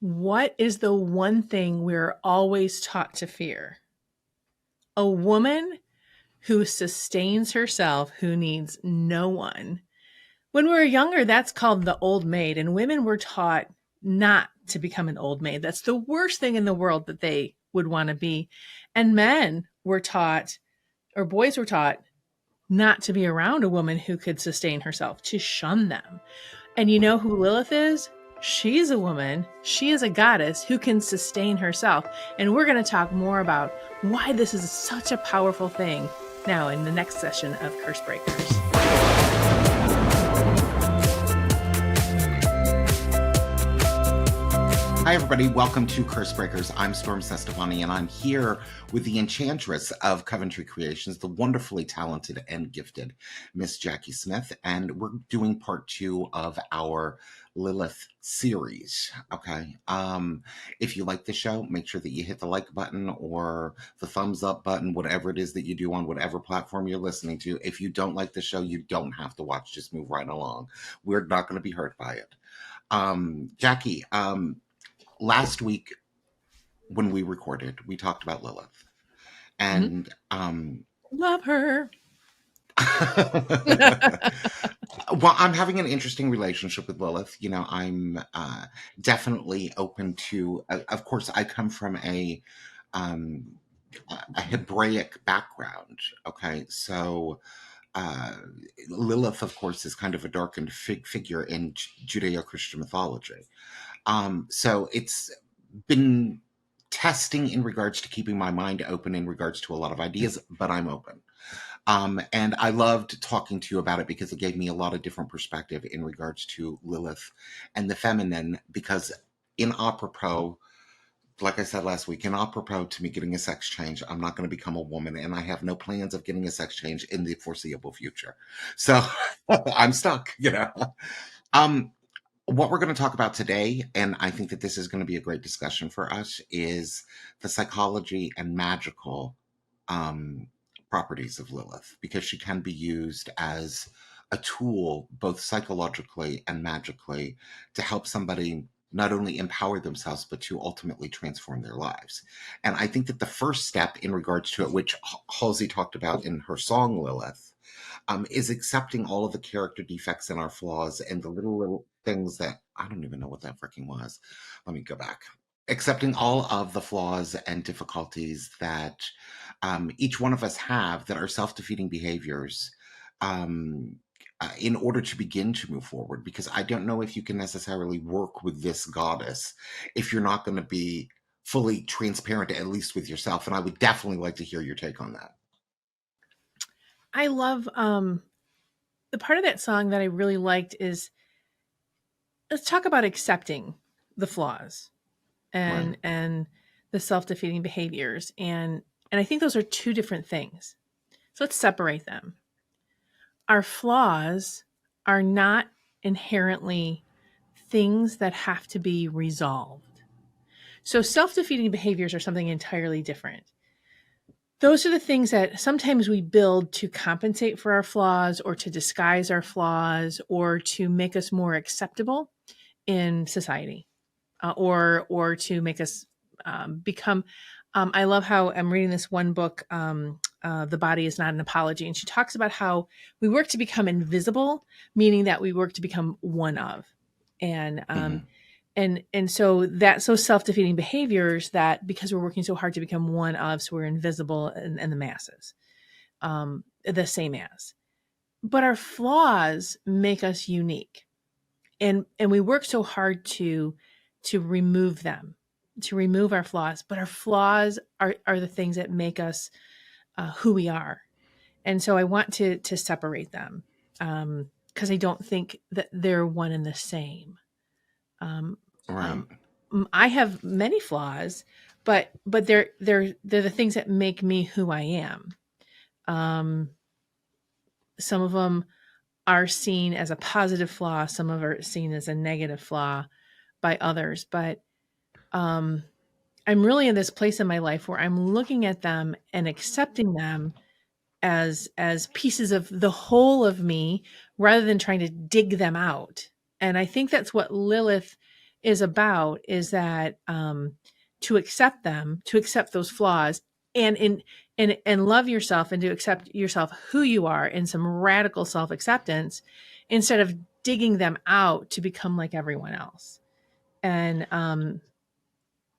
What is the one thing we're always taught to fear? A woman who sustains herself, who needs no one. When we were younger, that's called the old maid, and women were taught not to become an old maid. That's the worst thing in the world that they would want to be. And men were taught, or boys were taught, not to be around a woman who could sustain herself, to shun them. And you know who Lilith is? She's a woman. She is a goddess who can sustain herself. And we're going to talk more about why this is such a powerful thing now in the next session of Curse Breakers. Hi, everybody. Welcome to Curse Breakers. I'm Storm Cestavani, and I'm here with the enchantress of Coventry Creations, the wonderfully talented and gifted Miss Jacki Smith. And we're doing part 2 of our Lilith series. Okay. If you like the show, make sure that you hit the like button or the thumbs up button, whatever it is that you do on whatever platform you're listening to. If you don't like the show, you don't have to watch. Just move right along. We're not going to be hurt by it. Jacki, last week when we recorded, we talked about Lilith. And love her. Well, I'm having an interesting relationship with Lilith. You know, I'm definitely open to, of course, I come from a Hebraic background. Okay. So Lilith, of course, is kind of a darkened figure in Judeo-Christian mythology. So it's been testing in regards to keeping my mind open in regards to a lot of ideas, but I'm open. And I loved talking to you about it because it gave me a lot of different perspective in regards to Lilith and the feminine, because in apropos, like I said last week, in apropos to me getting a sex change, I'm not going to become a woman, and I have no plans of getting a sex change in the foreseeable future. So I'm stuck, you know. What we're going to talk about today, and I think that this is going to be a great discussion for us, is the psychology and magical properties of Lilith, because she can be used as a tool, both psychologically and magically, to help somebody not only empower themselves, but to ultimately transform their lives. And I think that the first step in regards to it, which Halsey talked about in her song Lilith, is accepting all of the character defects and our flaws and the little things that I don't even know what that freaking was. Let me go back. Accepting all of the flaws and difficulties that each one of us have that are self-defeating behaviors in order to begin to move forward. Because I don't know if you can necessarily work with this goddess if you're not going to be fully transparent, at least with yourself. And I would definitely like to hear your take on that. I love the part of that song that I really liked is, let's talk about accepting the flaws and the self-defeating behaviors. And I think those are two different things. So let's separate them. Our flaws are not inherently things that have to be resolved. So self-defeating behaviors are something entirely different. Those are the things that sometimes we build to compensate for our flaws or to disguise our flaws or to make us more acceptable in society, or to make us become. I love how I'm reading this one book, The Body is Not an Apology. And she talks about how we work to become invisible, meaning that we work to become one of. And And so that's those self-defeating behaviors that because we're working so hard to become one of, so we're invisible and the masses, the same as. But our flaws make us unique. And we work so hard to remove them, to remove our flaws. But our flaws are the things that make us who we are. And so I want to separate them because I don't think that they're one and the same. Right. I have many flaws, but they're the things that make me who I am. Some of them are seen as a positive flaw. Some of them are seen as a negative flaw by others. But I'm really in this place in my life where I'm looking at them and accepting them as pieces of the whole of me rather than trying to dig them out. And I think that's what Lilith is about is that to accept them, to accept those flaws, and and love yourself, and to accept yourself who you are in some radical self acceptance, instead of digging them out to become like everyone else. And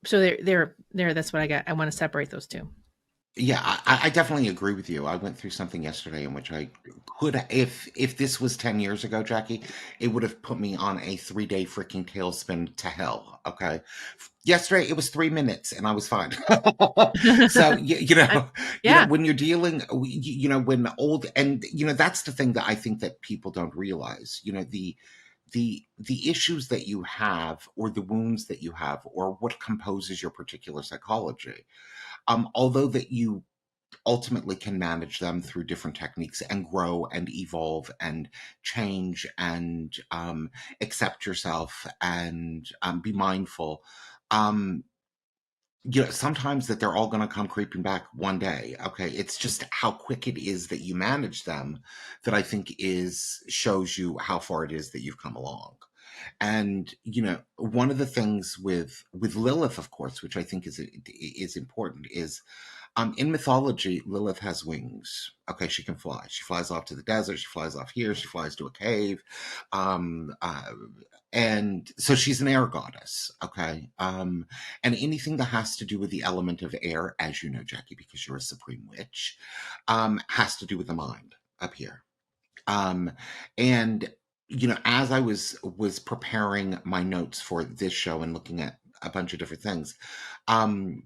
so there. That's what I got. I want to separate those two. Yeah, I definitely agree with you. I went through something yesterday in which I could, if this was 10 years ago, Jackie, it would have put me on a 3-day freaking tailspin to hell. Okay. Yesterday it was 3 minutes and I was fine. So I, you know, yeah. when you're dealing, when old, and that's the thing that I think that people don't realize. The issues that you have, or the wounds that you have, or what composes your particular psychology, although that you ultimately can manage them through different techniques and grow and evolve and change and accept yourself and be mindful. Um, Sometimes that they're all going to come creeping back one day. Okay, it's just how quick it is that you manage them that I think is shows you how far it is that you've come along. And one of the things with Lilith, of course, which I think is important, is in mythology, Lilith has wings. Okay, she can fly. She flies off to the desert. She flies off here. She flies to a cave. Um, uh, and so she's an air goddess. Okay. And anything that has to do with the element of air, as you know, Jackie, because you're a supreme witch, has to do with the mind up here. Um, and as I was preparing my notes for this show and looking at a bunch of different things, um,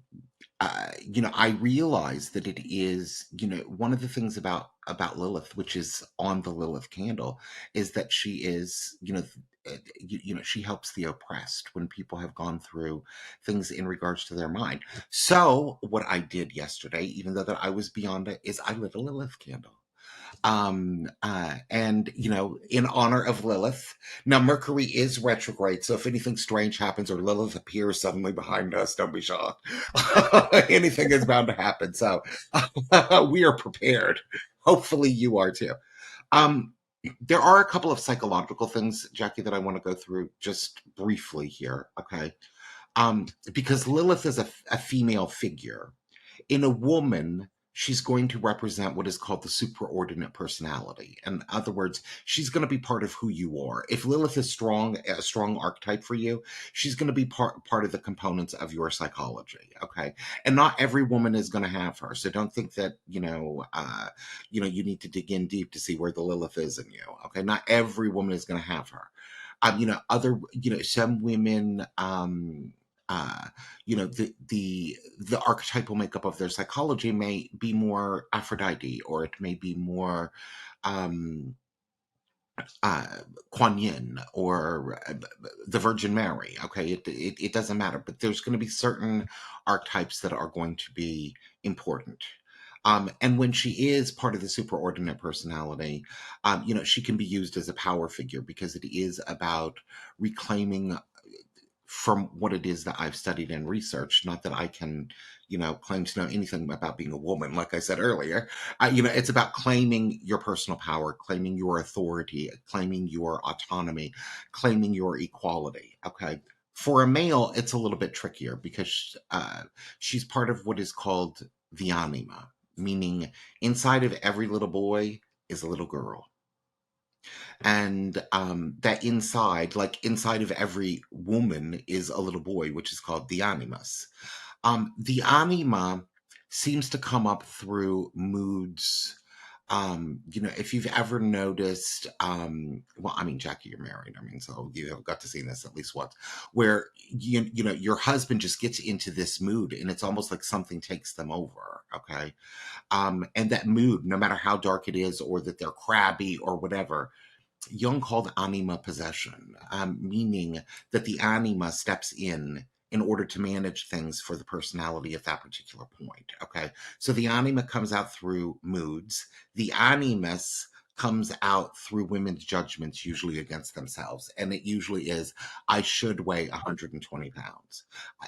I realize that it is, one of the things about Lilith, which is on the Lilith candle, is that she is, she helps the oppressed when people have gone through things in regards to their mind. So what I did yesterday, even though that I was beyond it, is I lit a Lilith candle. And in honor of Lilith. Now Mercury is retrograde, so if anything strange happens or Lilith appears suddenly behind us, don't be shocked. Anything is bound to happen, so we are prepared. Hopefully you are too. um there are a couple of psychological things, Jackie, that I want to go through just briefly here. Okay. Because Lilith is a female figure. In a woman, she's going to represent what is called the superordinate personality. In other words, she's going to be part of who you are. If Lilith is a strong archetype for you, she's going to be part of the components of your psychology. Okay. And not every woman is going to have her. So don't think that, you need to dig in deep to see where the Lilith is in you. Okay. Not every woman is going to have her. Some women, uh, the archetypal makeup of their psychology may be more Aphrodite, or it may be more um, uh, Kuan Yin, or the Virgin Mary. Okay, it doesn't matter, but there's going to be certain archetypes that are going to be important. And when she is part of the superordinate personality, she can be used as a power figure because it is about reclaiming, from what it is that I've studied and researched, not that I can, claim to know anything about being a woman, like I said earlier. It's about claiming your personal power, claiming your authority, claiming your autonomy, claiming your equality. Okay. For a male, it's a little bit trickier because she's part of what is called the anima, meaning inside of every little boy is a little girl. And that inside, like inside of every woman, is a little boy, which is called the animus. The anima seems to come up through moods. If you've ever noticed, well, I mean, Jackie, you're married. I mean, so you have got to see this at least once, where your husband just gets into this mood, and it's almost like something takes them over. Okay. And that mood, no matter how dark it is, or that they're crabby or whatever, Jung called anima possession, meaning that the anima steps in order to manage things for the personality at that particular point. Okay, so the anima comes out through moods. The animus comes out through women's judgments, usually against themselves, and it usually is, I should weigh 120 pounds,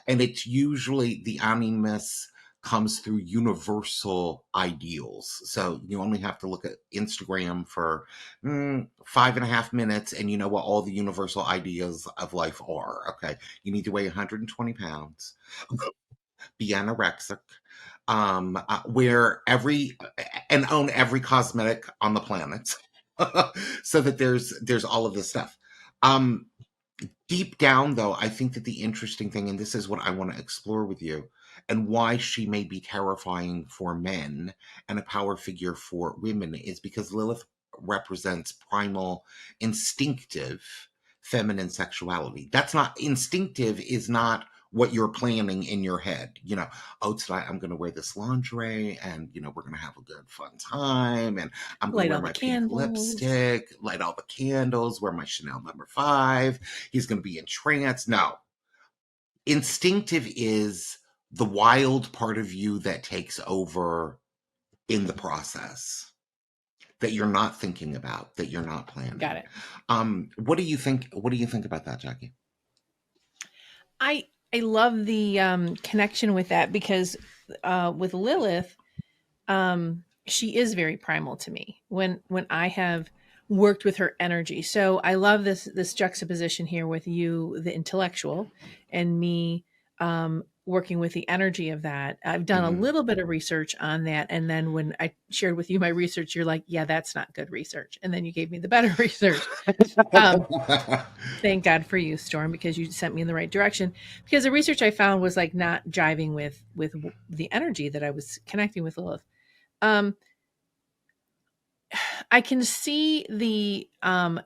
and it's usually the animus comes through universal ideals. So you only have to look at Instagram for 5.5 minutes, and you know what all the universal ideas of life are. Okay, you need to weigh 120 pounds, be anorexic, wear every and own every cosmetic on the planet, so that there's all of this stuff. Um, Deep down, though, I think that the interesting thing, and this is what I want to explore with you, and why she may be terrifying for men and a power figure for women, is because Lilith represents primal, instinctive feminine sexuality. That's not instinctive, is not what you're planning in your head. Oh, tonight I'm going to wear this lingerie and, we're going to have a good fun time. And I'm going to Light wear all the my pink candles. lipstick, light all the candles, wear my Chanel number 5. He's going to be in trance. No, instinctive is the wild part of you that takes over in the process, that you're not thinking about, that you're not Got planning. it. What do you think about that, Jacki? I I love the connection with that because with Lilith, she is very primal to me when I have worked with her energy. So I love this juxtaposition here with you, the intellectual, and me working with the energy of that. I've done a Mhm. little bit of research on that, and then when I shared with you my research, you're like, "Yeah, that's not good research," and then you gave me the better research. Um, Thank God for you, Storm, because you sent me in the right direction. Because the research I found was like not jiving with the energy that I was connecting with Lilith. Um, I can see the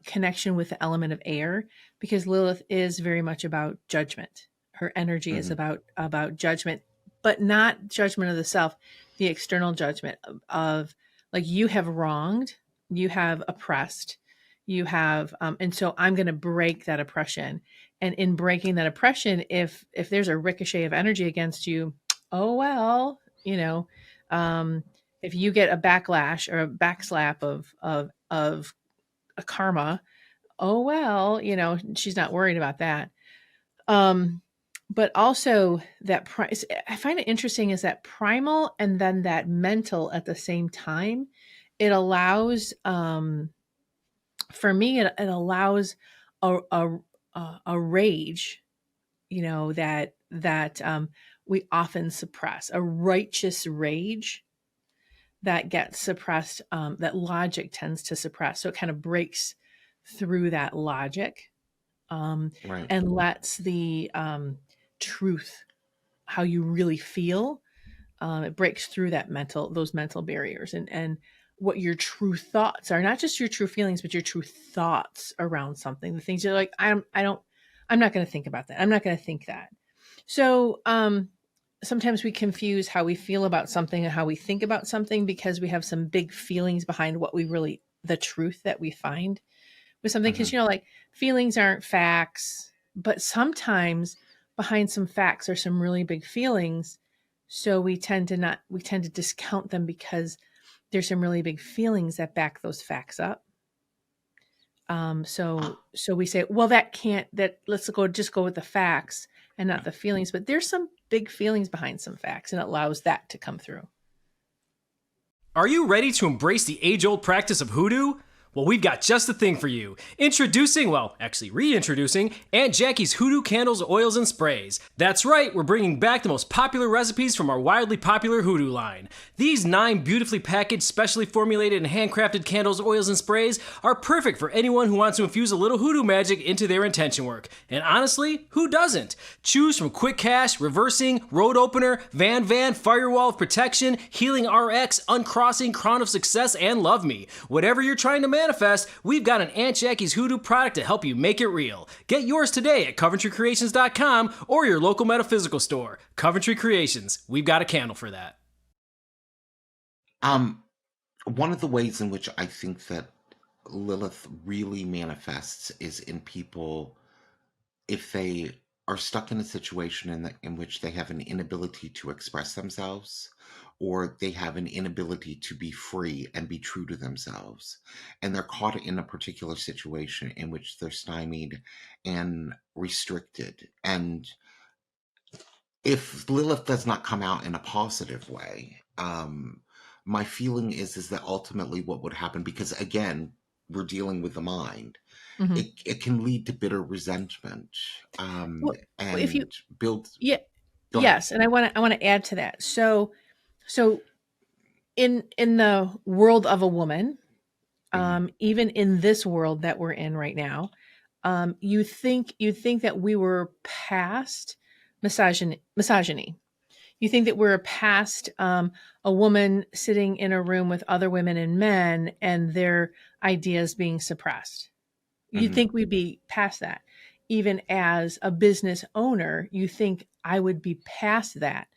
connection with the element of air because Lilith is very much about judgment. Her energy is Mhm. about judgment, but not judgment of the self, the external judgment of like you have wronged, you have oppressed, you have, and so I'm going to break that oppression. And in breaking that oppression, if there's a ricochet of energy against you, oh well, um, if you get a backlash or a backslap of a karma, oh well, she's not worried about that. Um, but also I find it interesting is that primal and then that mental at the same time. It allows, for me, it allows a a rage, that we often suppress, a righteous rage that gets suppressed, that logic tends to suppress. So it kind of breaks through that logic, Right. and lets the truth, how you really feel, it breaks through those mental barriers, and what your true thoughts are, not just your true feelings, but your true thoughts around something. The things you're like, I'm not going to think about that. I'm not going to think that. So, sometimes we confuse how we feel about something and how we think about something because we have some big feelings behind the truth that we find with something. Because, Mhm. like feelings aren't facts, but sometimes behind some facts are some really big feelings. So we tend to discount them because there's some really big feelings that back those facts up. So we say, well, let's just go with the facts and not the feelings. But there's some big feelings behind some facts, and it allows that to come through. Are you ready to embrace the age old practice of hoodoo? Well, we've got just the thing for you. Actually reintroducing Aunt Jackie's Hoodoo Candles, Oils, and Sprays. That's right, we're bringing back the most popular recipes from our wildly popular hoodoo line. These 9 beautifully packaged, specially formulated, and handcrafted candles, oils, and sprays are perfect for anyone who wants to infuse a little hoodoo magic into their intention work. And honestly, who doesn't? Choose from Quick Cash, Reversing, Road Opener, Van, Firewall of Protection, Healing RX, Uncrossing, Crown of Success, and Love Me. Whatever you're trying to manifest, we've got an Aunt Jackie's Hoodoo product to help you make it real. Get yours today at CoventryCreations.com or your local metaphysical store. Coventry Creations, we've got a candle for that. Um, One of the ways in which I think that Lilith really manifests is in people if they are stuck in a situation in which they have an inability to express themselves, or they have an inability to be free and be true to themselves, and they're caught in a particular situation in which they're stymied and restricted, and if Lilith does not come out in a positive way, my feeling is that ultimately what would happen, because again, we're dealing with the mind, Hmm. it can lead to bitter resentment, Well, if you, and build. yeah, Go ahead. yes, and I want to add to that. So in the world of a woman, Mhm, even in this world that we're in right now, you think that we were past misogyny. You think that we're past a woman sitting in a room with other women and men and their ideas being suppressed. You mhm, think we'd be past that. Even as a business owner, you think I would be past that.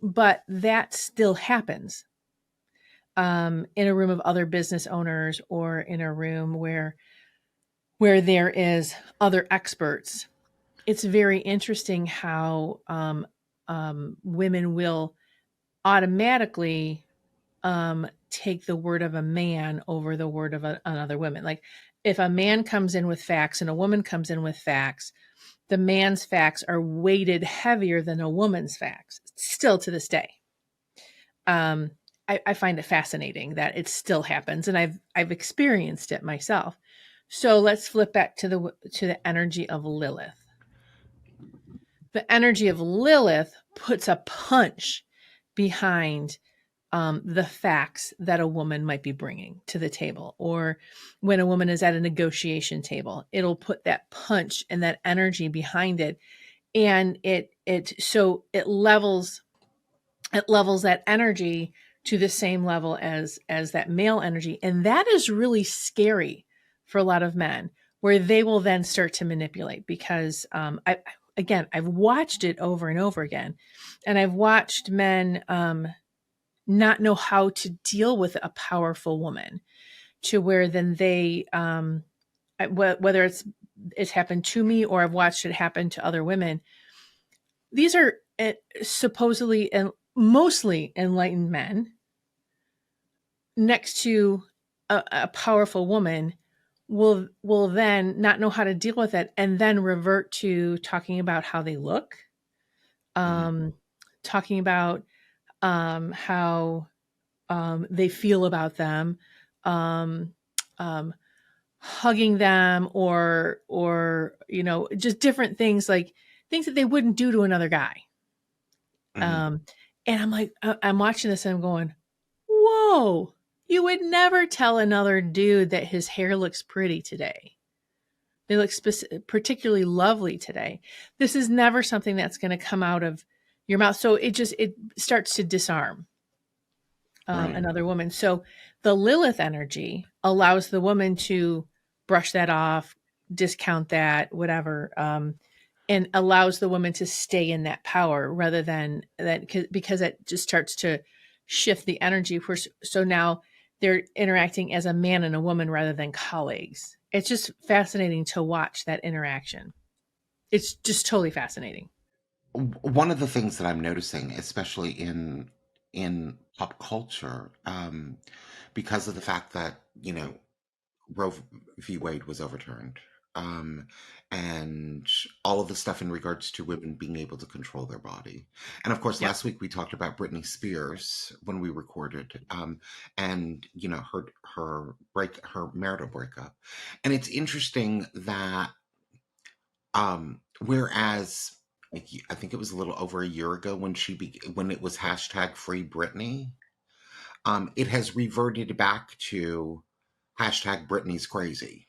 But that still happens in a room of other business owners or in a room where there is other experts. It's very interesting how women will automatically take the word of a man over the word of another woman. Like if a man comes in with facts and a woman comes in with facts, the man's facts are weighted heavier than a woman's facts. Still to this day, um, I find it fascinating that it still happens, and I've experienced it myself. So let's flip back to the energy of Lilith. The energy of Lilith puts a punch behind the facts that a woman might be bringing to the table, or when a woman is at a negotiation table, it'll put that punch and that energy behind it, and it levels that energy to the same level as that male energy, and that is really scary for a lot of men, where they will then start to manipulate because I've watched it over and over again, and I've watched men not know how to deal with a powerful woman, to where then they whether it's happened to me or I've watched it happen to other women. These are supposedly and mostly enlightened men next to a powerful woman will then not know how to deal with it and then revert to talking about how they look, mhm, um, talking about how they feel about them, um, um, hugging them, or just different things, like things that they wouldn't do to another guy. mhm. Um, and I'm like, I'm watching this and I'm going, whoa, you would never tell another dude that his hair looks pretty today. They look particularly lovely today. This is never something that's going to come out of your mouth. So it starts to disarm Right. another woman. So the Lilith energy allows the woman to brush that off, discount that, whatever, and allows the woman to stay in that power rather than that, because it just starts to shift the energy. So now they're interacting as a man and a woman rather than colleagues. It's just fascinating to watch that interaction. It's just totally fascinating. One of the things that I'm noticing, especially in pop culture, because of the fact that Roe v. Wade was overturned, um, and all of the stuff in regards to women being able to control their body. And of course, Yep. last week we talked about Britney Spears when we recorded, and her marital breakup. And it's interesting that, whereas like I think it was a little over a year ago when when it was hashtag Free Britney, it has reverted back to hashtag Britney's crazy.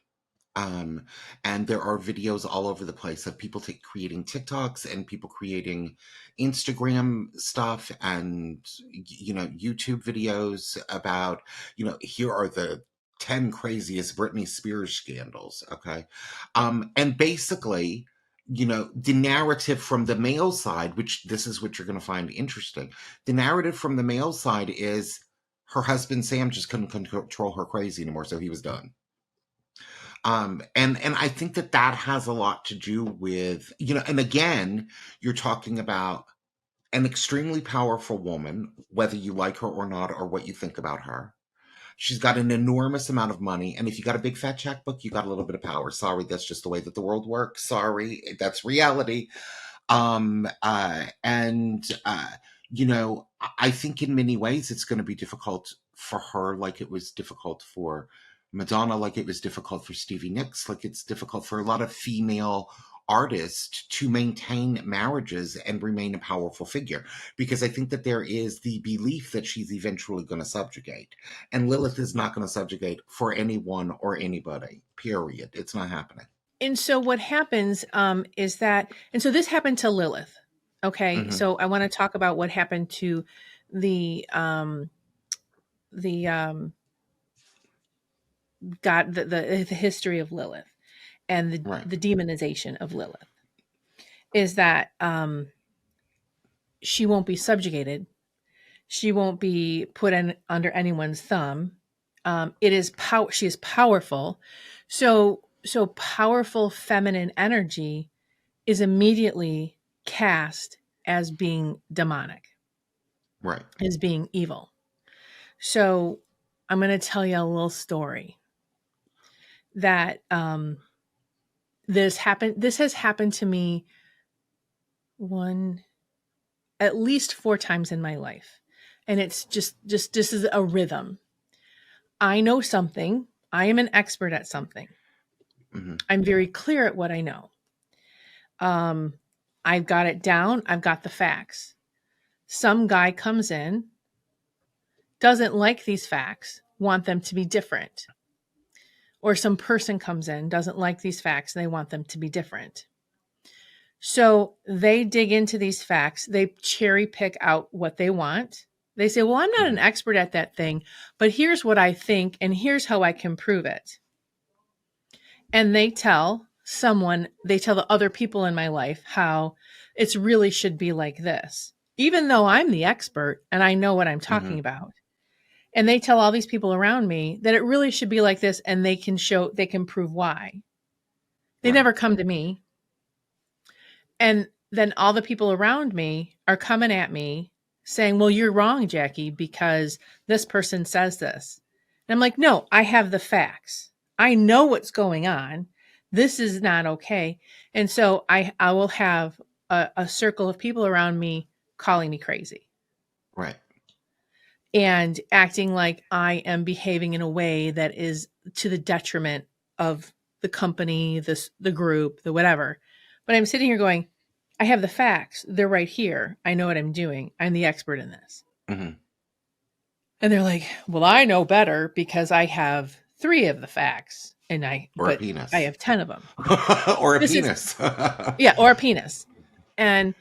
Um, and there are videos all over the place of people creating TikToks and people creating Instagram stuff and YouTube videos about here are the 10 craziest Britney Spears scandals. Okay, and basically. The narrative from the male side, which this is what you're going to find interesting. The narrative from the male side is her husband Sam just couldn't control her crazy anymore, so he was done. And I think that that has a lot to do with, and again, you're talking about an extremely powerful woman, whether you like her or not, or what you think about her. She's got an enormous amount of money, and if you got a big fat checkbook, you got a little bit of power. Sorry, that's just the way that the world works. Sorry, that's reality. And you know, I think in many ways it's going to be difficult for her, like it was difficult for Madonna, like it was difficult for Stevie Nicks, like it's difficult for a lot of female artists to maintain marriages and remain a powerful figure, because I think that there is the belief that she's eventually going to subjugate, and Lilith is not going to subjugate for anyone or anybody, period. It's not happening. And so what happens is that, and so this happened to Lilith. Okay, Hmm. so I want to talk about what happened to the God, the history of Lilith and Right. the demonization of Lilith is that she won't be subjugated. She won't be put under anyone's thumb. She is powerful. So powerful feminine energy is immediately cast as being demonic, Right. as being evil. So I'm going to tell you a little story that this has happened to me at least 4 times in my life. And it's just this is a rhythm. I know something. I am an expert at something. Hmm. I'm very clear at what I know. I've got it down. I've got the facts. Some guy comes in, doesn't like these facts, want them to be different. Or some person comes in, doesn't like these facts, and they want them to be different. So they dig into these facts. They cherry pick out what they want. They say, well, I'm not an expert at that thing, but here's what I think, and here's how I can prove it. And they tell the other people in my life how it really should be like this, even though I'm the expert and I know what I'm talking about. And they tell all these people around me that it really should be like this, and they can prove why. They Right. never come to me. And then all the people around me are coming at me saying, well, you're wrong, Jacki, because this person says this. And I'm like, no, I have the facts. I know what's going on. This is not okay. And so I will have a circle of people around me calling me crazy. Right. And acting like I am behaving in a way that is to the detriment of the company, the group, the whatever. But I'm sitting here going, I have the facts. They're right here. I know what I'm doing. I'm the expert in this. Hmm. And they're like, well, I know better because I have 3 of the facts and Or a penis. I have 10 of them. Or a This is- penis. Yeah, or a penis. And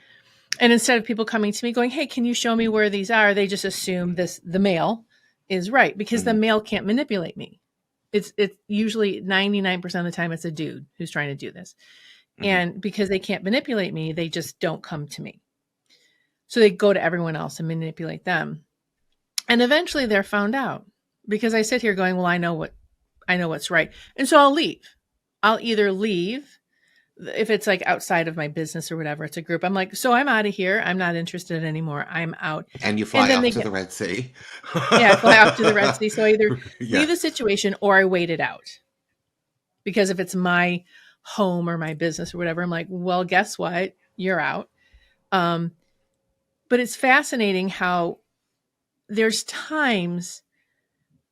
instead of people coming to me going, hey, can you show me where these are? They just assume the male is right because the male can't manipulate me. It's usually 99% of the time it's a dude who's trying to do this. And because they can't manipulate me, they just don't come to me. So they go to everyone else and manipulate them. And eventually they're found out because I sit here going, well, I know what's right. And so I'll leave. I'll either leave if it's like outside of my business or whatever, it's a group. I'm like, so I'm out of here. I'm not interested anymore. I'm out. And you fly off to the Red Sea. Yeah, I fly off to the Red Sea. So I either leave the situation or I wait it out. Because if it's my home or my business or whatever, I'm like, well, guess what? You're out. But it's fascinating how there's times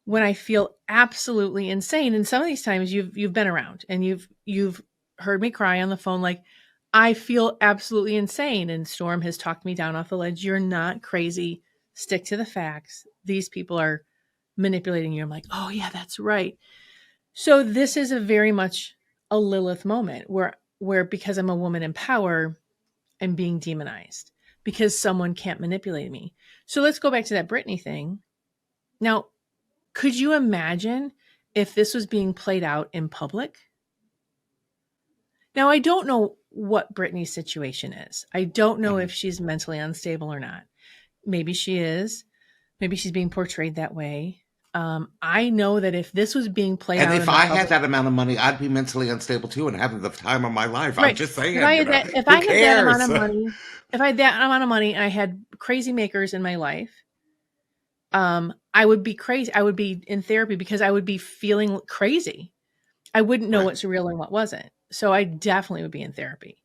when I feel absolutely insane. And some of these times you've been around and you've heard me cry on the phone, like, I feel absolutely insane. And Storm has talked me down off the ledge. You're not crazy. Stick to the facts. These people are manipulating you. I'm like, oh yeah, that's right. So this is a very much a Lilith moment where because I'm a woman in power, I'm being demonized because someone can't manipulate me. So let's go back to that Britney thing. Now, could you imagine if this was being played out in public? Now, I don't know what Britney's situation is. I don't know if she's mentally unstable or not. Maybe she is. Maybe she's being portrayed that way. I know that if this was being played out, and if I had that amount of money, I'd be mentally unstable too and having the time of my life. Right. I'm just saying. If I had that amount of money, and I had crazy makers in my life, I would be crazy. I would be in therapy because I would be feeling crazy. I wouldn't know what's real and what wasn't. So I definitely would be in therapy.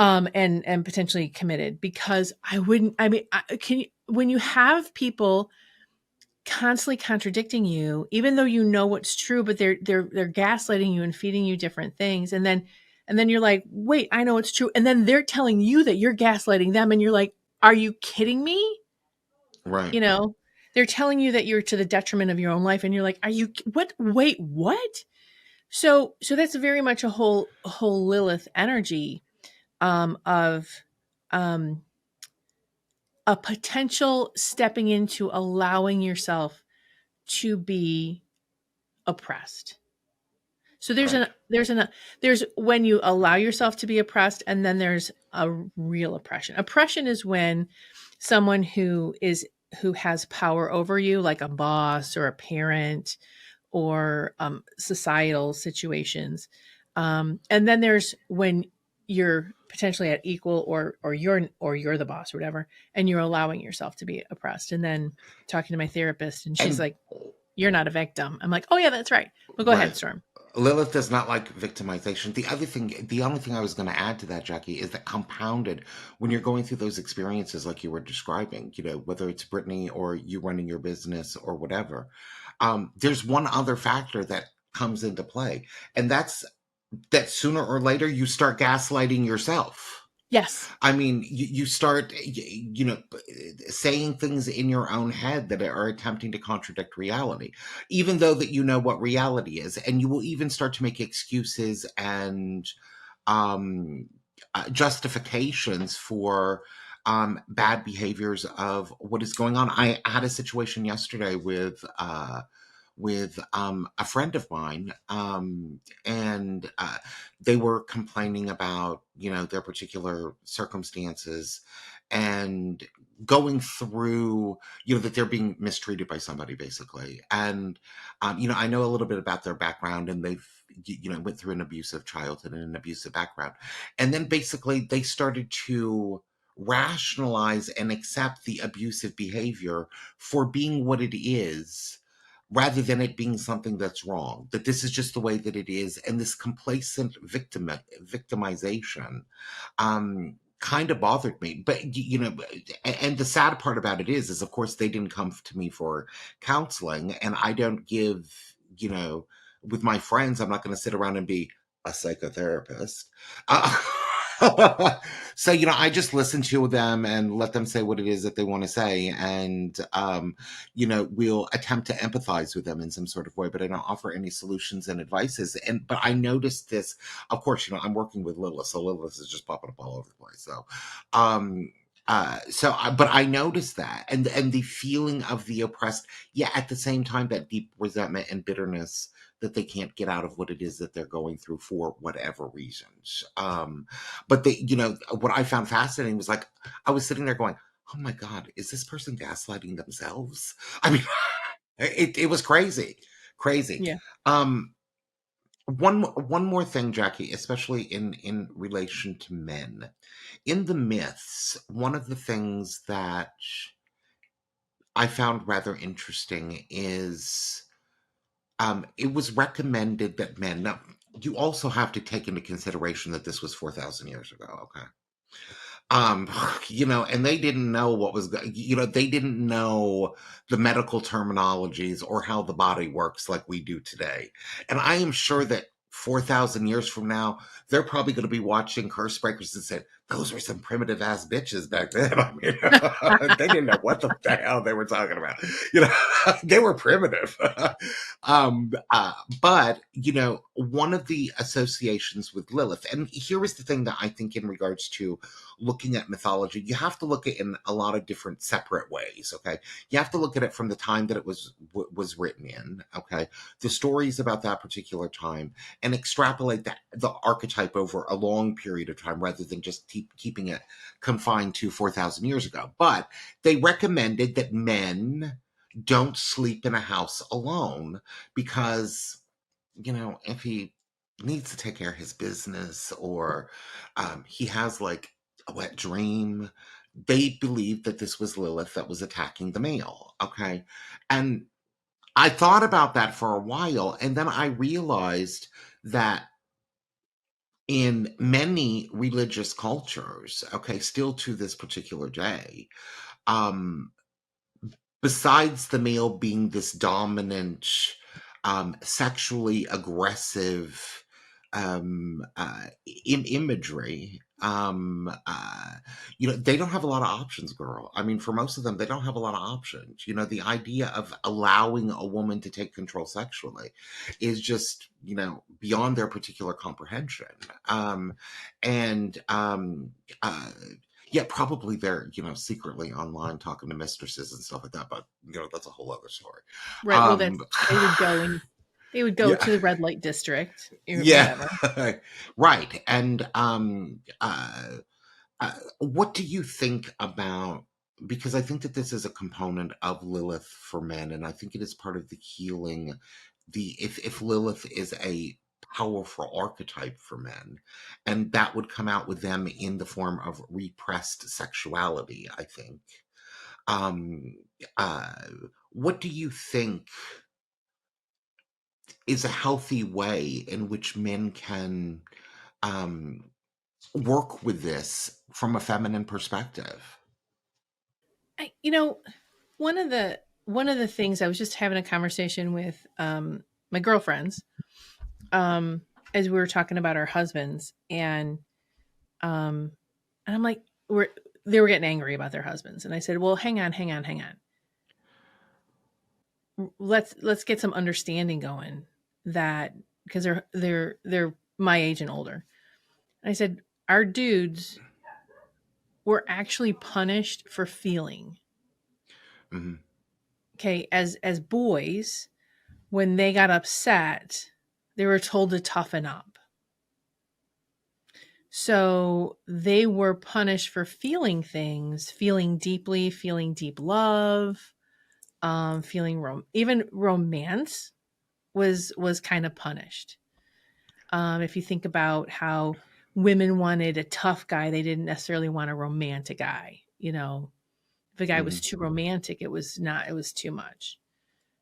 and potentially committed, because I wouldn't. I mean, when you have people constantly contradicting you, even though you know what's true, but they're gaslighting you and feeding you different things, and then you're like, wait, I know it's true, and then they're telling you that you're gaslighting them, and you're like, are you kidding me? Right. You know, they're telling you that you're to the detriment of your own life, and you're like, are you what? Wait, what? So that's very much a whole Lilith energy, of um, a potential stepping into allowing yourself to be oppressed. So Right. there's when you allow yourself to be oppressed, and then there's a real oppression. Oppression is when someone who has power over you, like a boss or a parent, or societal situations. And then there's when you're potentially at equal, or you're the boss or whatever, and you're allowing yourself to be oppressed. And then talking to my therapist, and she's And like, "You're not a victim." I'm like, "Oh yeah, that's right." Well, go ahead, right. Storm. Lilith does not like victimization. The only thing I was going to add to that, Jackie, is that compounded when you're going through those experiences like you were describing, whether it's Brittany or you running your business or whatever, there's one other factor that comes into play, and that's that sooner or later you start gaslighting yourself. Yes. I mean, you start, saying things in your own head that are attempting to contradict reality, even though that you know what reality is, and you will even start to make excuses and um, justifications for bad behaviors of what is going on. I had a situation yesterday with a friend of mine, and they were complaining about their particular circumstances, and going through that they're being mistreated by somebody basically, and I know a little bit about their background, and they've went through an abusive childhood and an abusive background, and then basically they started to rationalize and accept the abusive behavior for being what it is, rather than it being something that's wrong, that this is just the way that it is. And this complacent victimization kind of bothered me. But, and the sad part about it is of course, they didn't come to me for counseling. And I don't give, with my friends, I'm not going to sit around and be a psychotherapist. Uh, so, I just listen to them and let them say what it is that they want to say. And, we'll attempt to empathize with them in some sort of way, but I don't offer any solutions and advices. But I noticed this, of course, I'm working with Lilith, so Lilith is just popping up all over the place. But I noticed that, and the feeling of the oppressed, yeah, at the same time, that deep resentment and bitterness that they can't get out of what it is that they're going through for whatever reasons. But what I found fascinating was, like, I was sitting there going, oh my God, is this person gaslighting themselves? I mean, it was crazy, crazy. Yeah. One more thing, Jackie, especially in relation to men. In the myths, one of the things that I found rather interesting is it was recommended that men, now, you also have to take into consideration that this was 4,000 years ago, okay? And they didn't know what was, they didn't know the medical terminologies or how the body works like we do today. And I am sure that 4,000 years from now, they're probably going to be watching Curse Breakers and say, those were some primitive ass bitches back then. I mean, they didn't know what the hell they were talking about. They were primitive. But, one of the associations with Lilith, and here is the thing that I think in regards to looking at mythology, you have to look at it in a lot of different separate ways. Okay, you have to look at it from the time that it was written in. Okay, the stories about that particular time, and extrapolate the archetype over a long period of time, rather than just keeping it confined to 4,000 years ago. But they recommended that men don't sleep in a house alone, because if he needs to take care of his business, or he has like a wet dream, they believed that this was Lilith that was attacking the male. Okay. And I thought about that for a while, and then I realized that in many religious cultures, okay, still to this particular day, um, besides the male being this dominant, sexually aggressive imagery, they don't have a lot of options, girl. I mean, for most of them, they don't have a lot of options. The idea of allowing a woman to take control sexually is just, beyond their particular comprehension. And yeah, probably they're, secretly online talking to mistresses and stuff like that, but that's a whole other story. Right. Well, Um that's they would go and they would go yeah. to the red light district, Yeah. whatever. Right. And what do you think about, because I think that this is a component of Lilith for men, and I think it is part of the healing, if Lilith is a powerful archetype for men, and that would come out with them in the form of repressed sexuality, I think. Um uh what do you think is a healthy way in which men can um work with this from a feminine perspective? I, you know, one of the things I was just having a conversation with my girlfriends um, as we were talking about our husbands, and I'm like, they were getting angry about their husbands, and I said, well, hang on, hang on, hang on. Let's get some understanding going that because they're my age and older. And I said, our dudes were actually punished for feeling. Hmm. Okay, as boys, when they got upset, they were told to toughen up. So they were punished for feeling things, feeling deeply, feeling deep love, feeling even romance was kind of punished. If you think about how women wanted a tough guy, they didn't necessarily want a romantic guy. If a guy was Hmm. too romantic, it was too much.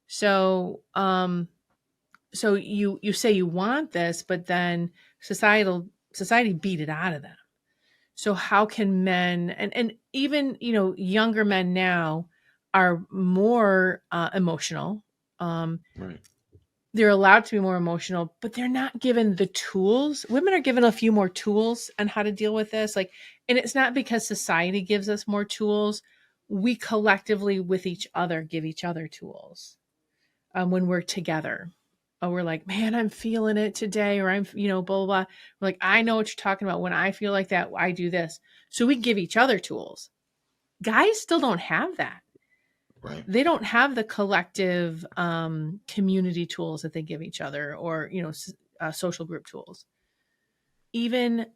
So, so you say you want this, but then society beat it out of them. So how can men and even younger men now are more emotional. Um, Right. they're allowed to be more emotional, but they're not given the tools. Women are given a few more tools on how to deal with this. And it's not because society gives us more tools. We collectively with each other give each other tools when we're together. Oh, we're like, man, I'm feeling it today, or I'm, blah, blah, blah. We're like, I know what you're talking about. When I feel like that, I do this. So we give each other tools. Guys still don't have that. Right. They don't have the collective community tools that they give each other, or social group tools. Even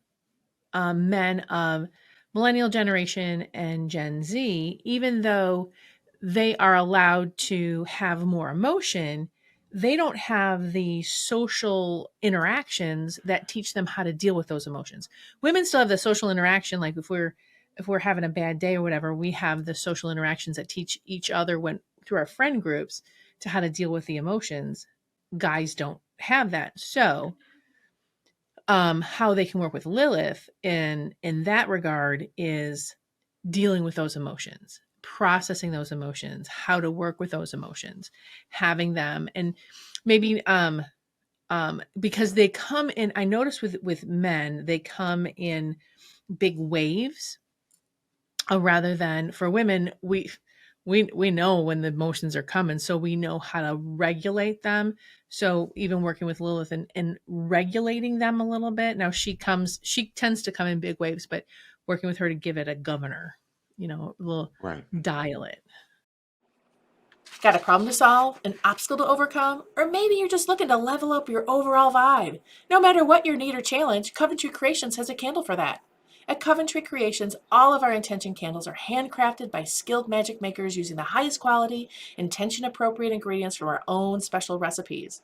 men of millennial generation and Gen Z, even though they are allowed to have more emotion, they don't have the social interactions that teach them how to deal with those emotions. Women still have the social interaction, like if we're having a bad day or whatever, we have the social interactions that teach each other when through our friend groups to how to deal with the emotions. Guys don't have that. So how they can work with Lilith in that regard is dealing with those emotions, processing those emotions, how to work with those emotions, having them, and maybe because they come in. I notice with men, they come in big waves, rather than for women. We know when the emotions are coming, so we know how to regulate them. So even working with Lilith and regulating them a little bit. Now she tends to come in big waves, but working with her to give it a governor, a little Right. dial it. Got a problem to solve, an obstacle to overcome, or maybe you're just looking to level up your overall vibe. No matter what your need or challenge, Coventry Creations has a candle for that. At Coventry Creations, all of our intention candles are handcrafted by skilled magic makers using the highest quality, intention appropriate ingredients from our own special recipes.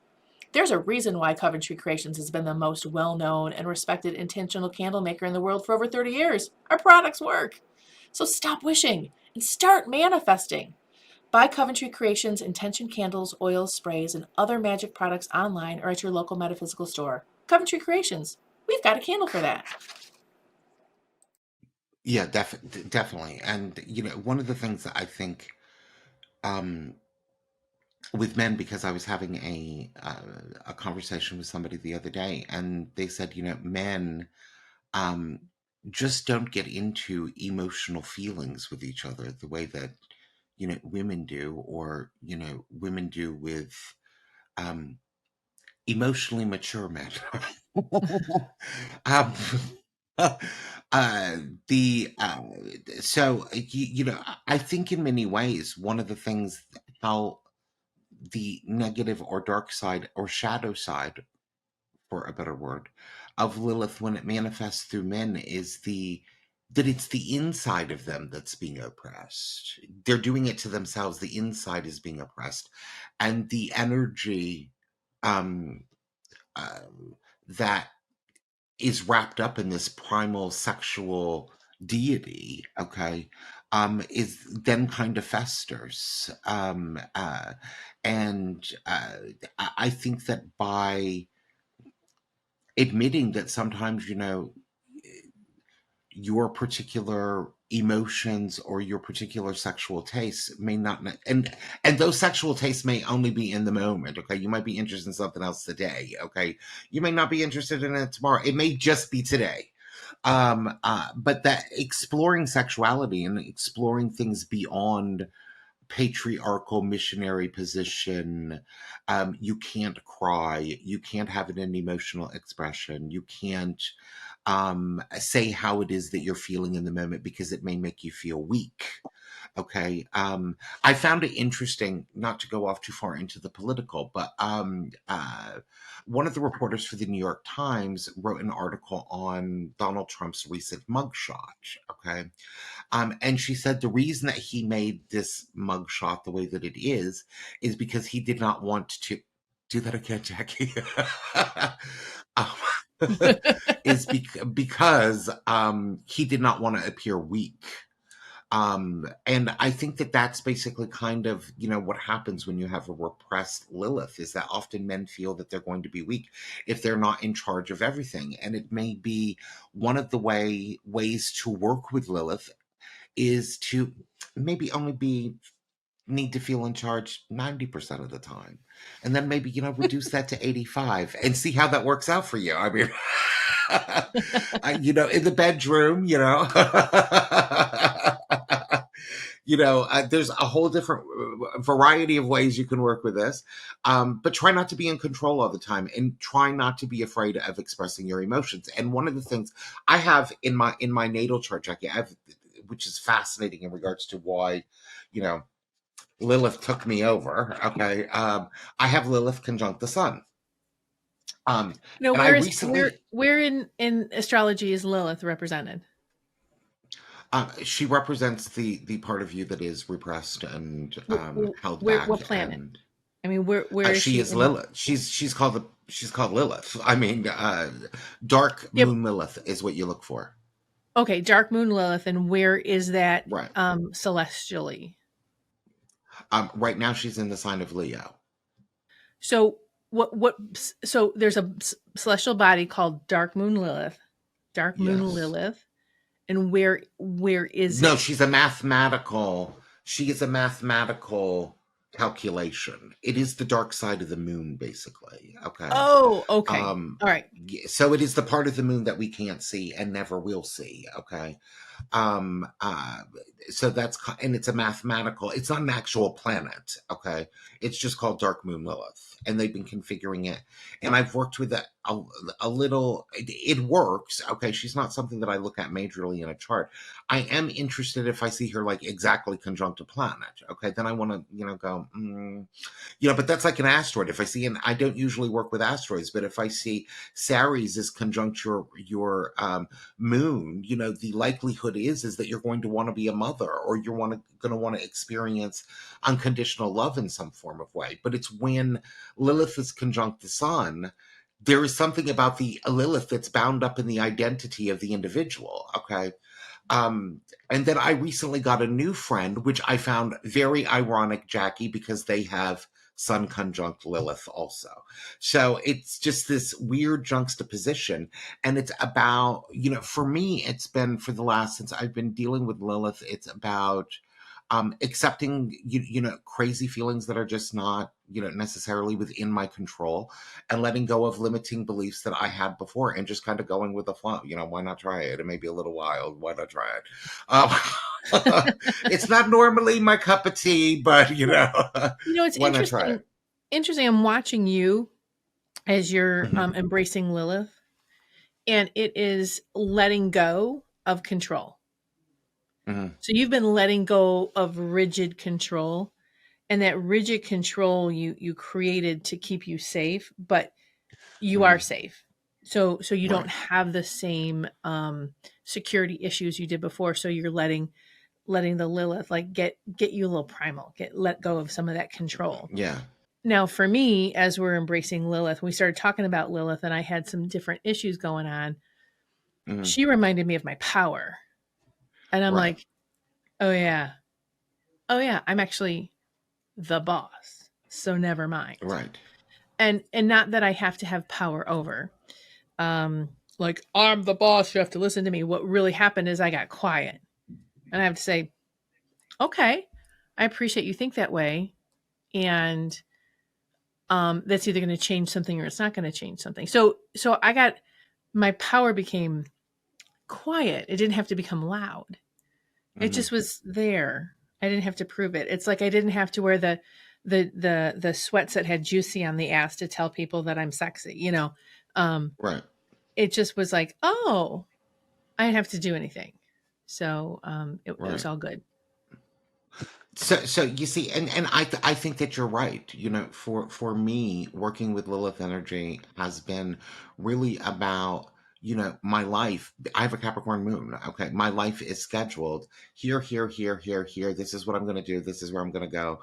There's a reason why Coventry Creations has been the most well-known and respected intentional candle maker in the world for over 30 years. Our products work. So stop wishing and start manifesting. Buy Coventry Creations intention candles, oils, sprays, and other magic products online or at your local metaphysical store. Coventry Creations. We you've got a candle for that. Yeah, definitely. And one of the things that I think um with men, because I was having a conversation with somebody the other day, and they said, men um just don't get into emotional feelings with each other the way that women do, or women do with um emotionally mature men. um uh the so I think in many ways one of the things, how the negative or dark side or shadow side, for a better word, of Lilith when it manifests through men is that it's the inside of them that's being oppressed. They're doing it to themselves. The inside is being oppressed, and the energy um, uh, that is wrapped up in this primal sexual deity, okay, is then kind of festers. And I think that by admitting that sometimes, your particular emotions or your particular sexual tastes may not, and those sexual tastes may only be in the moment, okay? You might be interested in something else today, okay? You may not be interested in it tomorrow. It may just be today. But that exploring sexuality and exploring things beyond patriarchal missionary position, you can't cry, you can't have an emotional expression, you can't say how it is that you're feeling in the moment because it may make you feel weak. Okay. I found it interesting, not to go off too far into the political, but one of the reporters for the New York Times wrote an article on Donald Trump's recent mugshot. Okay. And she said the reason that he made this mugshot the way that it is because he did not want to do that again, Jacki. Is because he did not want to appear weak. And I think that that's basically kind of, what happens when you have a repressed Lilith, is that often men feel that they're going to be weak if they're not in charge of everything. And it may be one of the ways to work with Lilith is to maybe only need to feel in charge 90% of the time. And then maybe, reduce that to 85 and see how that works out for you. I mean, in the bedroom, there's a whole different variety of ways you can work with this. But try not to be in control all the time, and try not to be afraid of expressing your emotions. And one of the things I have in my natal chart, Jacki, which is fascinating in regards to why, Lilith took me over. Okay. I have Lilith conjunct the sun. And I recently, where in astrology is Lilith represented? She represents the part of you that is repressed and held back. What planet? And, I mean, where is she? Is Lilith. She's called Lilith. I mean, dark moon Lilith is what you look for. Okay, dark moon Lilith, and where is that right. Celestially? Right now she's in the sign of Leo. So so there's a celestial body called dark moon Lilith. Dark moon yes. Lilith. And where is No, it? She is a mathematical calculation. It is the dark side of the moon, basically. Okay. Oh, okay. All right. So it is the part of the moon that we can't see and never will see. Okay. So and it's a mathematical, it's not an actual planet. Okay. It's just called dark moon Lilith, and they've been configuring it. And I've worked with it a little. It works. Okay. She's not something that I look at majorly in a chart. I am interested if I see her like exactly conjunct a planet. Okay. Then I want to, go, but that's like an asteroid. If I see, and I don't usually work with asteroids, but if I see Ceres is conjunct your moon, the likelihood is that you're going to want to be a mother, or you're going to want to experience unconditional love in some form of way. But it's when Lilith is conjunct the sun, there is something about the Lilith that's bound up in the identity of the individual. Okay. And then I recently got a new friend, which I found very ironic, Jacki, because they have Sun conjunct Lilith also. So it's just this weird juxtaposition. And it's about, for me, it's been for the last, since I've been dealing with Lilith, it's about accepting, crazy feelings that are just not, necessarily within my control, and letting go of limiting beliefs that I had before, and just kind of going with the flow. Why not try it? It may be a little wild. Why not try it? It's not normally my cup of tea, but It's why not try interesting. it? Interesting. I'm watching you as you're Mhm. embracing Lilith, and it is letting go of control. Mhm. So you've been letting go of rigid control, and that rigid control you created to keep you safe, but you are Mhm. safe. So you don't Right. have the same security issues you did before. So you're letting the Lilith like get you a little primal, let go of some of that control. Yeah. Now for me, as we're embracing Lilith, we started talking about Lilith, and I had some different issues going on. Mhm. She reminded me of my power, and I'm Right. like, oh yeah, I'm actually the boss, so never mind. Right. And not that I have to have power over, like I'm the boss, you have to listen to me. What really happened is I got quiet, and I have to say, okay, I appreciate you think that way, and that's either going to change something or it's not going to change something. So I got, my power became quiet. It didn't have to become loud. It Mhm. just was there. I didn't have to prove it. It's like I didn't have to wear the sweats that had juicy on the ass to tell people that I'm sexy. Um, Right. it just was like, oh, I didn't have to do anything. So it was Right. all good. So you see, and I think that you're right. For me, working with Lilith energy has been really about, my life. I have a Capricorn moon. Okay, my life is scheduled here, here, here, here, here. This is what I'm going to do. This is where I'm going to go.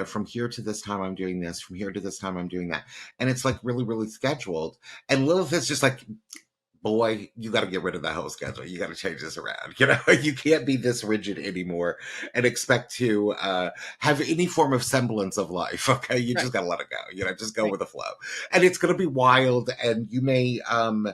From here to this time, I'm doing this. From here to this time, I'm doing that. And it's like really, really scheduled. And Lilith is just like, boy, you got to get rid of that whole schedule. You got to change this around. You can't be this rigid anymore and expect to have any form of semblance of life. Okay, you just Right. got to let it go. Just go Right. with the flow. And it's going to be wild, and you may uh,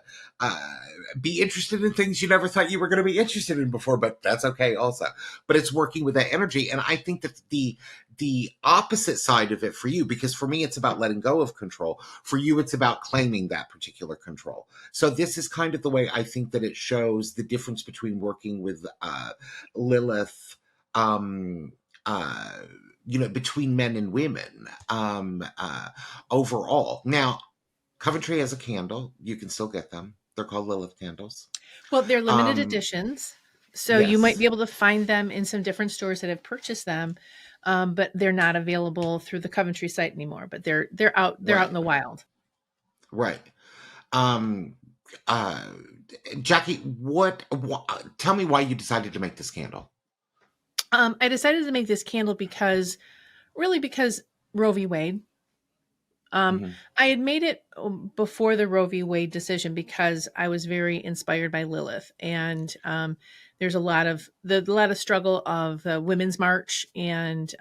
be interested in things you never thought you were going to be interested in before, but that's okay also. But it's working with that energy, and I think that the opposite side of it for you, because for me it's about letting go of control. For you, it's about claiming that particular control. So this is kind of the way I think that it shows the difference between working with Lilith, um, uh, between men and women overall. Now, Coventry has a candle. You can still get them. They're called Lilith candles. Well, they're limited Um, editions, so you might yes, be able to find them in some different stores that have purchased them, but they're not available through the Coventry site anymore. But they're out right, in the wild. right. Um, uh, Jackie, tell me why you decided to make this candle. I decided to make this candle because Roe v. Wade. Hmm. I had made it before the Roe v. Wade decision because I was very inspired by Lilith, and there's a lot of struggle of the Women's March, and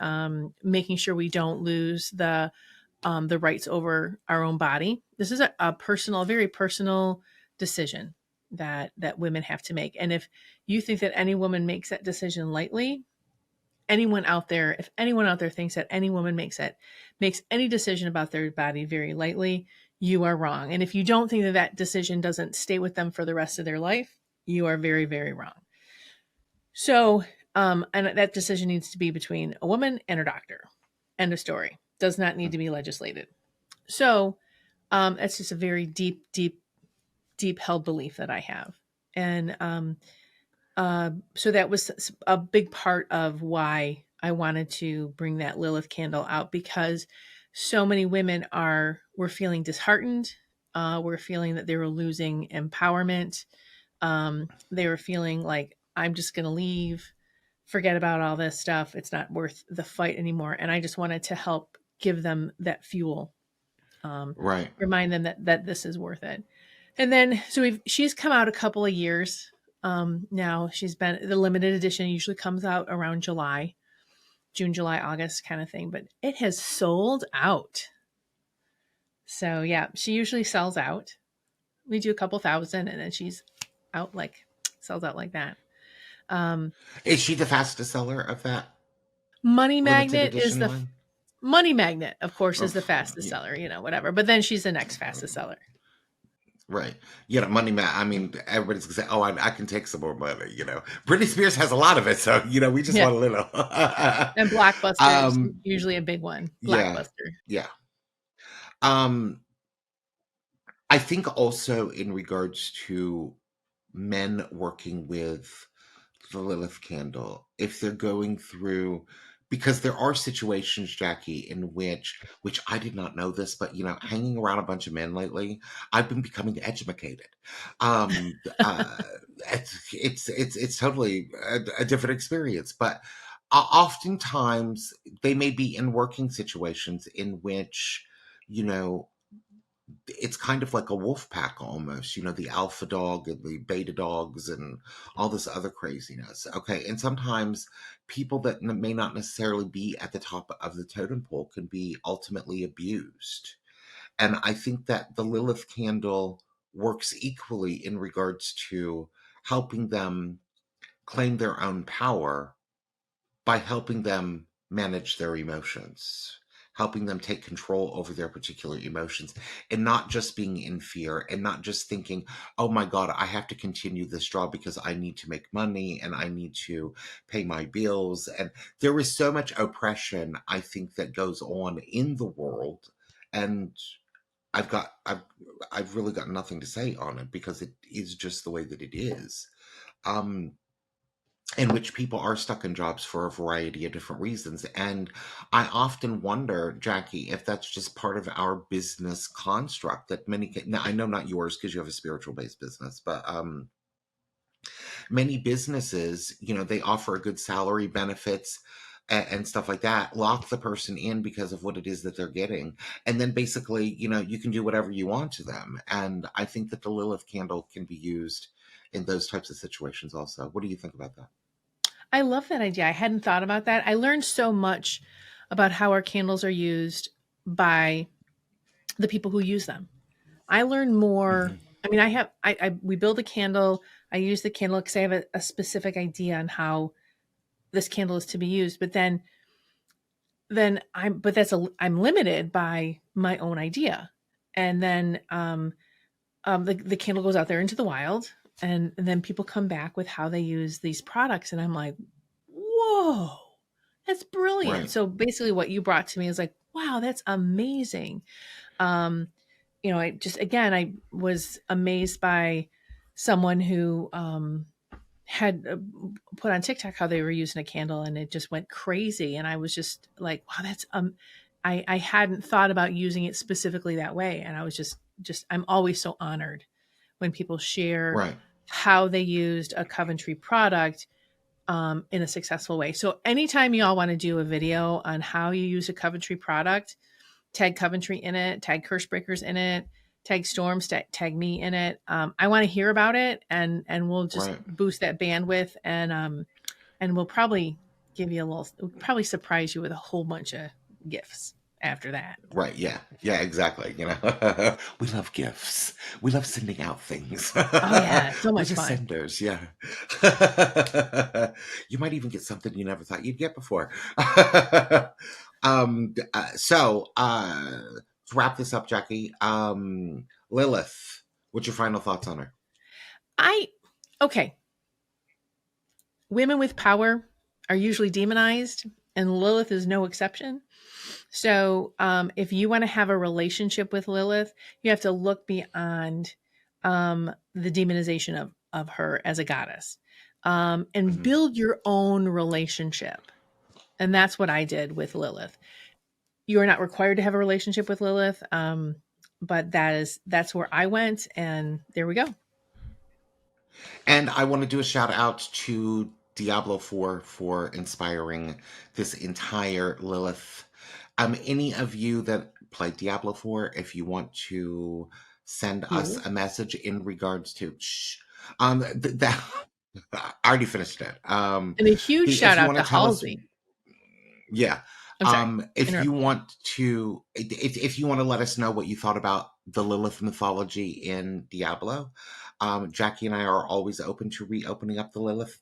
making sure we don't lose the rights over our own body. This is a personal, very personal decision that women have to make, and if you think that any woman makes that decision lightly, if anyone out there thinks that any woman makes any decision about their body very lightly, you are wrong. And if you don't think that that decision doesn't stay with them for the rest of their life, you are very, very wrong. So, and that decision needs to be between a woman and her doctor. End of story. Does not need to be legislated. So, it's just a very deep, deep, deep held belief that I have. And so that was a big part of why I wanted to bring that Lilith candle out, because so many women were feeling disheartened. Were feeling that they were losing empowerment. They were feeling like, I'm just going to leave, forget about all this stuff. It's not worth the fight anymore. And I just wanted to help give them that fuel, Right. remind them that this is worth it. And then, so she's come out a couple of years now. She's been, the limited edition usually comes out around July. June, July, August kind of thing, but it has sold out. So yeah, she usually sells out. We do a couple thousand and then she's out like sells out like that. Is she the fastest seller of that Money limited Magnet is edition the line? Money Magnet, of course, is Oh, the fastest yeah. seller, whatever. But then she's the next fastest seller. Right. Money man. I mean, everybody's gonna say, "Oh, I can take some more money." Britney Spears has a lot of it, so we just Yeah. want a little. And Blockbuster is um, usually a big one. yeah, Blockbuster. yeah. Um, I think also in regards to men working with the Lilith candle, if they're going through, because there are situations, Jackie, in which I did not know this, but hanging around a bunch of men lately, I've been becoming educated. Um, uh, it's totally a different experience, but oftentimes they may be in working situations in which you know it's kind of like a wolf pack almost, the alpha dog and the beta dogs and all this other craziness. Okay. And sometimes people that may not necessarily be at the top of the totem pole can be ultimately abused. And I think that the Lilith candle works equally in regards to helping them claim their own power by helping them manage their emotions, helping them take control over their particular emotions, and not just being in fear and not just thinking, oh my God, I have to continue this job because I need to make money and I need to pay my bills. And there is so much oppression, I think, that goes on in the world. And I've really got nothing to say on it because it is just the way that it is. Um, in which people are stuck in jobs for a variety of different reasons. And I often wonder, Jackie, if that's just part of our business construct that now I know not yours because you have a spiritual based business, but many businesses, they offer a good salary, benefits, and stuff like that, lock the person in because of what it is that they're getting. And then basically, you can do whatever you want to them. And I think that the Lilith candle can be used in those types of situations also. What do you think about that? I love that idea. I hadn't thought about that. I learned so much about how our candles are used by the people who use them. I learned more. Hmm. I mean, we build a candle. I use the candle because I have a specific idea on how this candle is to be used. But then I'm limited by my own idea. And then the candle goes out there into the wild, and then people come back with how they use these products, and I'm like, whoa, that's brilliant. Right. So basically, what you brought to me is like, wow, that's amazing. Um, I was amazed by someone who had put on TikTok how they were using a candle and it just went crazy. And I was just like, wow, I hadn't thought about using it specifically that way. And I was I'm always so honored when people share Right. how they used a Coventry product in a successful way. So anytime y'all want to do a video on how you use a Coventry product, tag Coventry in it, tag Curse Breakers in it, tag Storms, tag me in it. I want to hear about it, and we'll just Right. boost that bandwidth, and we'll probably we'll probably surprise you with a whole bunch of gifts after that. Right. Yeah. Yeah, exactly. We love gifts. We love sending out things. Oh yeah, so We're much just fun. senders. Yeah. You might even get something you never thought you'd get before. To wrap this up, Jackie, Lilith, what's your final thoughts on her? Okay. Women with power are usually demonized, and Lilith is no exception. So if you want to have a relationship with Lilith, you have to look beyond the demonization of her as a goddess, and Mhm. build your own relationship. And that's what I did with Lilith. You are not required to have a relationship with Lilith, but that's where I went, and there we go. And I want to do a shout out to Diablo 4 for inspiring this entire Lilith. Any of you that play Diablo 4, if you want to send us You a message in regards to that I already finished it. and a huge shout If you out want to to tell us, Halsey. Yeah. I'm sorry. If Interrupt. you want to, if you want to let us know what you thought about the Lilith mythology in Diablo, Jackie and I are always open to reopening up the Lilith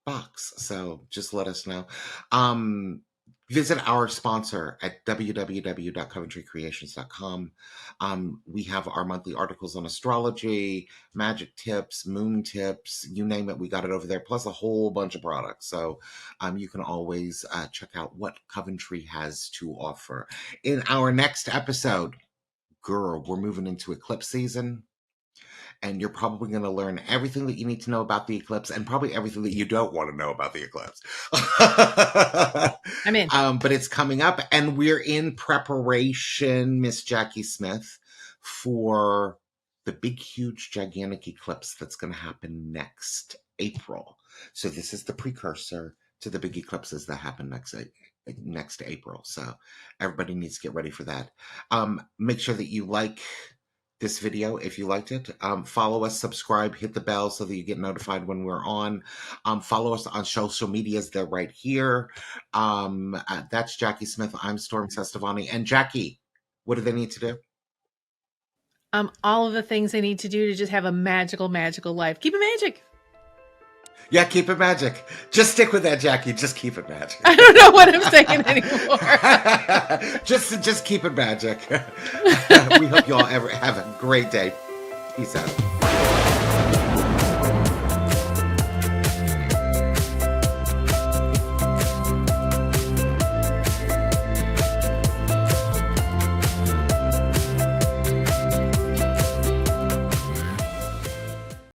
box. So just let us know. Visit our sponsor at www.coventrycreations.com. We have our monthly articles on astrology, magic tips, moon tips, you name it, we got it over there, plus a whole bunch of products. So you can always check out what Coventry has to offer. In our next episode, girl, we're moving into eclipse season. And you're probably going to learn everything that you need to know about the eclipse and probably everything that you don't want to know about the eclipse. I'm in. But it's coming up, and we're in preparation, Miss Jackie Smith, for the big, huge, gigantic eclipse that's going to happen next April. So this is the precursor to the big eclipses that happen next April. So everybody needs to get ready for that. Make sure that you like this video if you liked it. Follow us, subscribe, hit the bell so that you get notified when we're on. Follow us on social medias. They're right here. That's Jackie Smith. I'm Storm Cestavani. And Jackie, what do they need to do? All of the things they need to do to just have a magical, magical life. Keep it magic. Yeah, keep it magic. Just stick with that, Jackie. Just keep it magic. I don't know what I'm saying anymore. just keep it magic. We hope you all ever have a great day. Peace out.